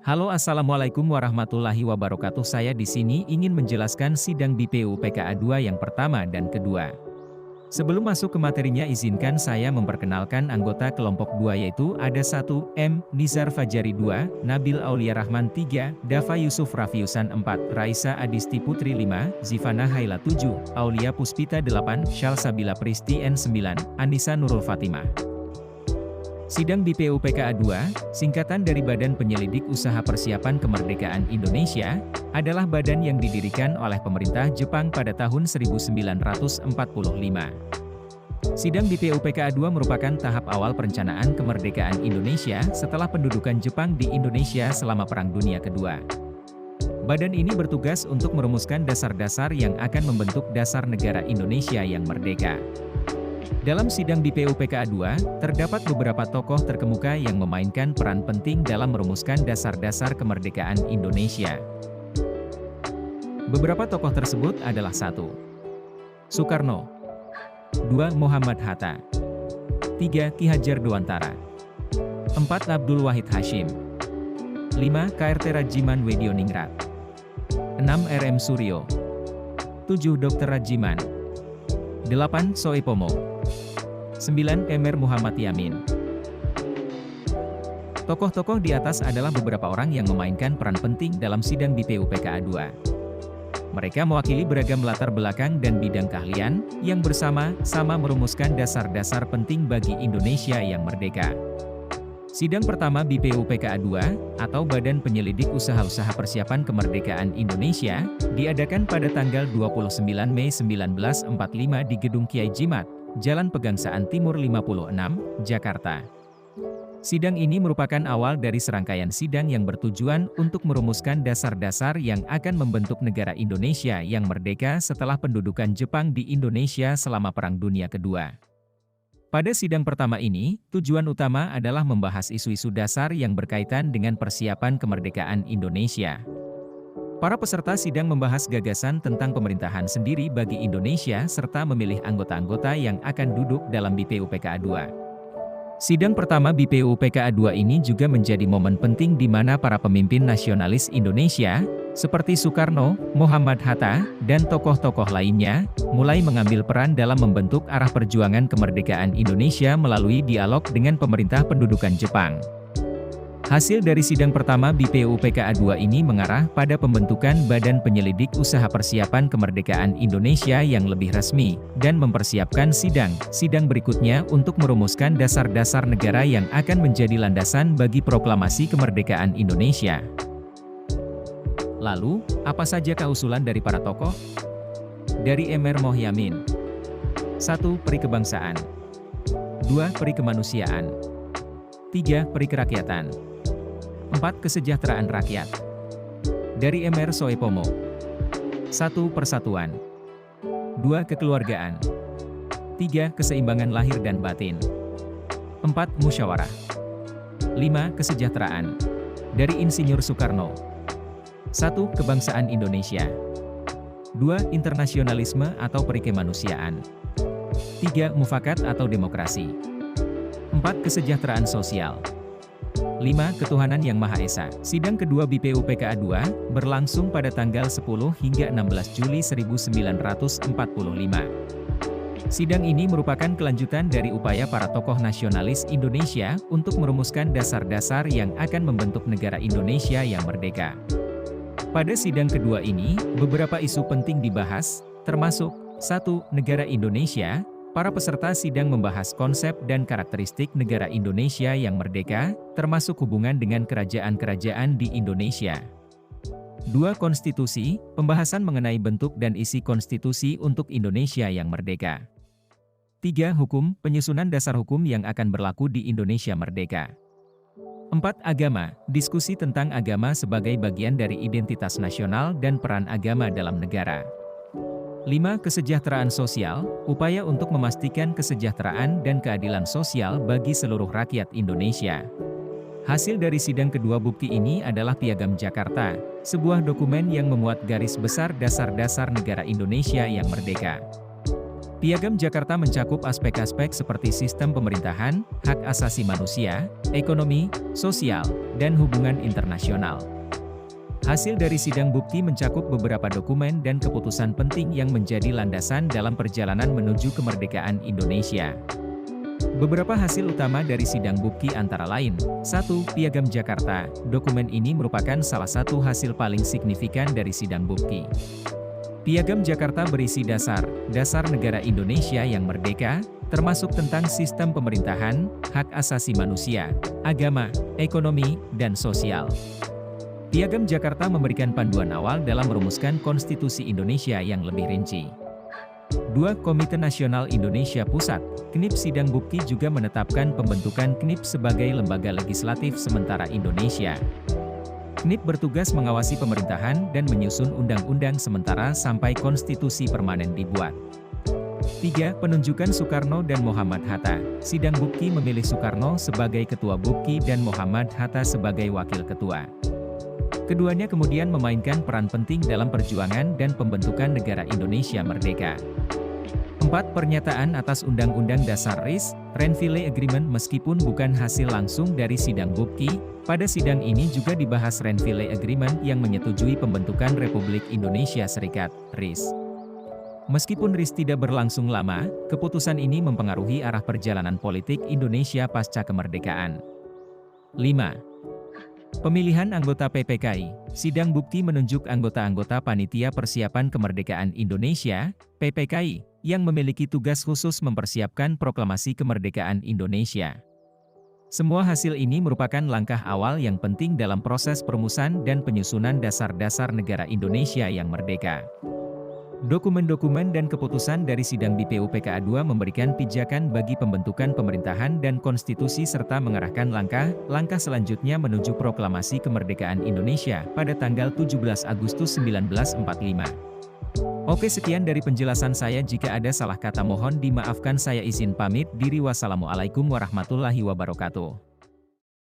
Halo, assalamualaikum warahmatullahi wabarakatuh. Saya di sini ingin menjelaskan sidang BPU PKA 2 yang pertama dan kedua. Sebelum masuk ke materinya, izinkan saya memperkenalkan anggota kelompok 2, yaitu ada 1, M. Nizar Fajari 2, Nabil Aulia Rahman 3, Dava Yusuf Rafiusan 4, Raisa Adisti Putri 5, Zivana Haila 7, Aulia Puspita 8, Syal Sabila Pristi N 9, Anissa Nurul Fatimah. Sidang BPU PKA 2, singkatan dari Badan Penyelidik Usaha Persiapan Kemerdekaan Indonesia, adalah badan yang didirikan oleh pemerintah Jepang pada tahun 1945. Sidang BPU PKA 2 merupakan tahap awal perencanaan kemerdekaan Indonesia setelah pendudukan Jepang di Indonesia selama Perang Dunia Kedua. Badan ini bertugas untuk merumuskan dasar-dasar yang akan membentuk dasar negara Indonesia yang merdeka. Dalam sidang BPU PKA 2, terdapat beberapa tokoh terkemuka yang memainkan peran penting dalam merumuskan dasar-dasar kemerdekaan Indonesia. Beberapa tokoh tersebut adalah 1. Soekarno, 2. Muhammad Hatta, 3. Ki Hajar Dewantara, 4. Abdul Wahid Hashim, 5. KRT Rajiman Wedioningrat, 6. RM Suryo, 7. Dr. Rajiman, 8. Soepomo, 9. Emer Muhammad Yamin. Tokoh-tokoh di atas adalah beberapa orang yang memainkan peran penting dalam sidang BPU PKA 2. Mereka mewakili beragam latar belakang dan bidang keahlian, yang bersama-sama merumuskan dasar-dasar penting bagi Indonesia yang merdeka. Sidang pertama BPU PKA 2, atau Badan Penyelidik Usaha-Usaha Persiapan Kemerdekaan Indonesia, diadakan pada tanggal 29 Mei 1945 di Gedung Kiai Jimat, Jalan Pegangsaan Timur 56, Jakarta. Sidang ini merupakan awal dari serangkaian sidang yang bertujuan untuk merumuskan dasar-dasar yang akan membentuk negara Indonesia yang merdeka setelah pendudukan Jepang di Indonesia selama Perang Dunia Kedua. Pada sidang pertama ini, tujuan utama adalah membahas isu-isu dasar yang berkaitan dengan persiapan kemerdekaan Indonesia. Para peserta sidang membahas gagasan tentang pemerintahan sendiri bagi Indonesia serta memilih anggota-anggota yang akan duduk dalam BPU PKA 2. Sidang pertama BPU PKA 2 ini juga menjadi momen penting di mana para pemimpin nasionalis Indonesia, seperti Soekarno, Muhammad Hatta, dan tokoh-tokoh lainnya, mulai mengambil peran dalam membentuk arah perjuangan kemerdekaan Indonesia melalui dialog dengan pemerintah pendudukan Jepang. Hasil dari sidang pertama BPU PKA 2 ini mengarah pada pembentukan Badan Penyelidik Usaha Persiapan Kemerdekaan Indonesia yang lebih resmi, dan mempersiapkan sidang berikutnya untuk merumuskan dasar-dasar negara yang akan menjadi landasan bagi proklamasi kemerdekaan Indonesia. Lalu, apa sajakah usulan dari para tokoh? Dari Emer Mohyamin. 1. Peri kebangsaan. 2. Peri kemanusiaan. 3. Peri kerakyatan. 4. Kesejahteraan rakyat. Dari Emer Soepomo. 1. Persatuan. 2. Kekeluargaan. 3. Keseimbangan lahir dan batin. 4. Musyawarah. 5. Kesejahteraan. Dari Insinyur Soekarno. 1. Kebangsaan Indonesia. 2. Internasionalisme atau peri kemanusiaan. 3. Mufakat atau demokrasi. 4. Kesejahteraan sosial. 5. Ketuhanan Yang Maha Esa. Sidang kedua BPU PKA 2, berlangsung pada tanggal 10 hingga 16 Juli 1945. Sidang ini merupakan kelanjutan dari upaya para tokoh nasionalis Indonesia untuk merumuskan dasar-dasar yang akan membentuk negara Indonesia yang merdeka. Pada sidang kedua ini, beberapa isu penting dibahas, termasuk 1. Negara Indonesia. Para peserta sidang membahas konsep dan karakteristik negara Indonesia yang merdeka, termasuk hubungan dengan kerajaan-kerajaan di Indonesia. 2. Konstitusi, pembahasan mengenai bentuk dan isi konstitusi untuk Indonesia yang merdeka. 3. Hukum, penyusunan dasar hukum yang akan berlaku di Indonesia merdeka. 4. Agama, diskusi tentang agama sebagai bagian dari identitas nasional dan peran agama dalam negara. 5. Kesejahteraan sosial, upaya untuk memastikan kesejahteraan dan keadilan sosial bagi seluruh rakyat Indonesia. Hasil dari sidang kedua bukti ini adalah Piagam Jakarta, sebuah dokumen yang memuat garis besar dasar-dasar negara Indonesia yang merdeka. Piagam Jakarta mencakup aspek-aspek seperti sistem pemerintahan, hak asasi manusia, ekonomi, sosial, dan hubungan internasional. Hasil dari sidang bukti mencakup beberapa dokumen dan keputusan penting yang menjadi landasan dalam perjalanan menuju kemerdekaan Indonesia. Beberapa hasil utama dari sidang bukti antara lain, 1. Piagam Jakarta. Dokumen ini merupakan salah satu hasil paling signifikan dari sidang bukti. Piagam Jakarta berisi dasar negara Indonesia yang merdeka, termasuk tentang sistem pemerintahan, hak asasi manusia, agama, ekonomi, dan sosial. Piagam Jakarta memberikan panduan awal dalam merumuskan konstitusi Indonesia yang lebih rinci. 2. Komite Nasional Indonesia Pusat. KNIP sidang bukti juga menetapkan pembentukan KNIP sebagai lembaga legislatif sementara Indonesia. KNIP bertugas mengawasi pemerintahan dan menyusun undang-undang sementara sampai konstitusi permanen dibuat. 3. Penunjukan Soekarno dan Muhammad Hatta. Sidang bukti memilih Soekarno sebagai ketua bukti dan Muhammad Hatta sebagai wakil ketua. Keduanya kemudian memainkan peran penting dalam perjuangan dan pembentukan negara Indonesia merdeka. 4. Pernyataan atas Undang-Undang Dasar RIS, Renville Agreement. Meskipun bukan hasil langsung dari sidang bukti, pada sidang ini juga dibahas Renville Agreement yang menyetujui pembentukan Republik Indonesia Serikat, RIS. Meskipun RIS tidak berlangsung lama, keputusan ini mempengaruhi arah perjalanan politik Indonesia pasca kemerdekaan. 5. Pemilihan anggota PPKI. Sidang bukti menunjuk anggota-anggota Panitia Persiapan Kemerdekaan Indonesia, PPKI, yang memiliki tugas khusus mempersiapkan proklamasi kemerdekaan Indonesia. Semua hasil ini merupakan langkah awal yang penting dalam proses perumusan dan penyusunan dasar-dasar negara Indonesia yang merdeka. Dokumen-dokumen dan keputusan dari sidang BPUPKA II memberikan pijakan bagi pembentukan pemerintahan dan konstitusi serta mengarahkan langkah selanjutnya menuju proklamasi kemerdekaan Indonesia pada tanggal 17 Agustus 1945. Oke, sekian dari penjelasan saya. Jika ada salah kata mohon dimaafkan. Saya izin pamit diri. Wassalamualaikum warahmatullahi wabarakatuh.